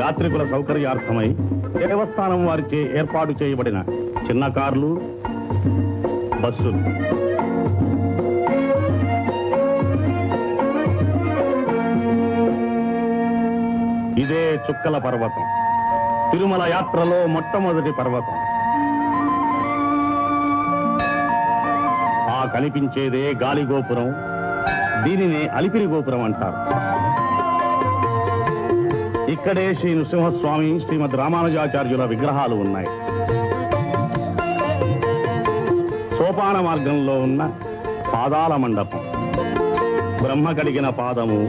యాత్రికుల సౌకర్యార్థమై దేవస్థానం వారిచే ఏర్పాటు చేయబడిన చిన్న కార్లు, బస్సులు. ఇదే చుక్కల పర్వతం, తిరుమల యాత్రలో మొట్టమొదటి పర్వతం. ఆ కనిపించేదే గాలి గోపురం, దీనినే అలిపిరి గోపురం అంటారు. ఇక్కడే శ్రీ నృసింహస్వామి, శ్రీమద్ రామానుజాచార్యుల విగ్రహాలు ఉన్నాయి. సోపాన మార్గంలో ఉన్న పాదాల మండపం, బ్రహ్మ కడిగిన పాదము,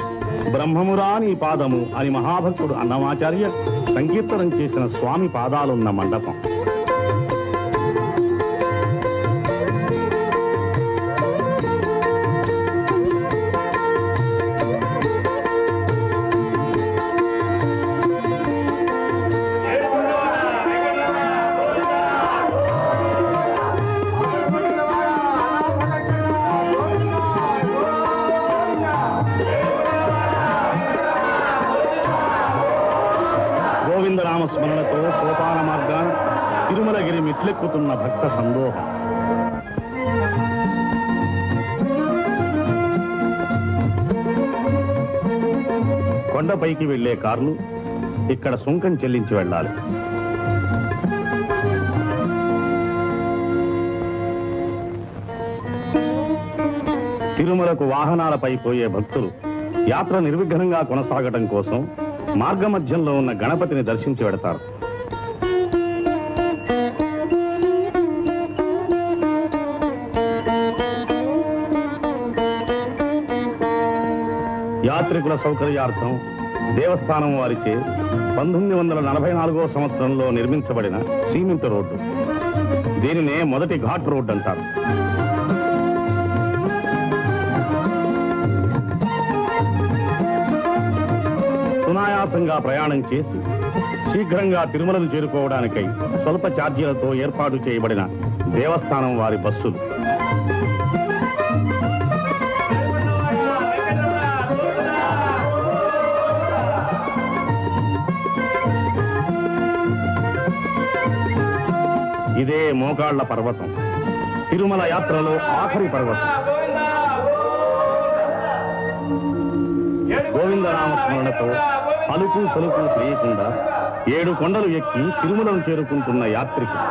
బ్రహ్మమురాని పాదము అని మహాభక్తుడు అన్నమాచార్య సంకీర్తనం చేసిన స్వామి పాదాలున్న మండపం. గోవిందనామస్మరణతో సోపాన మార్గాన తిరుమలగిరి మెట్లెక్కుతున్న భక్త సందోహం. కొండపైకి వెళ్లే కార్లు ఇక్కడ సుంకం చెల్లించి వెళ్ళాలి. తిరుమలకు వాహనాలపై పోయే భక్తులు యాత్ర నిర్విఘ్నంగా కొనసాగటం కోసం మార్గమధ్యంలో ఉన్న గణపతిని దర్శించి వెడతారు. యాత్రికుల సౌకర్యార్థం దేవస్థానం వారిచే 1944వ సంవత్సరంలో నిర్మించబడిన సిమెంట్ రోడ్డు, దీనినే మొదటి ఘాట్ రోడ్డు అంటారు. సునాయాసంగా ప్రయాణం చేసి శీఘ్రంగా తిరుమలను చేరుకోవడానికై స్వల్ప ఛార్జీలతో ఏర్పాటు చేయబడిన దేవస్థానం వారి బస్సులు. ఇదే మోకాళ్ల పర్వతం, తిరుమల యాత్రలో ఆఖరి పర్వతం. గోవిందనామస్మరణతో అలుపు సలుపు తెలియకుండా 7 కొండలు ఎక్కి తిరుమలను చేరుకుంటున్న యాత్రికులు.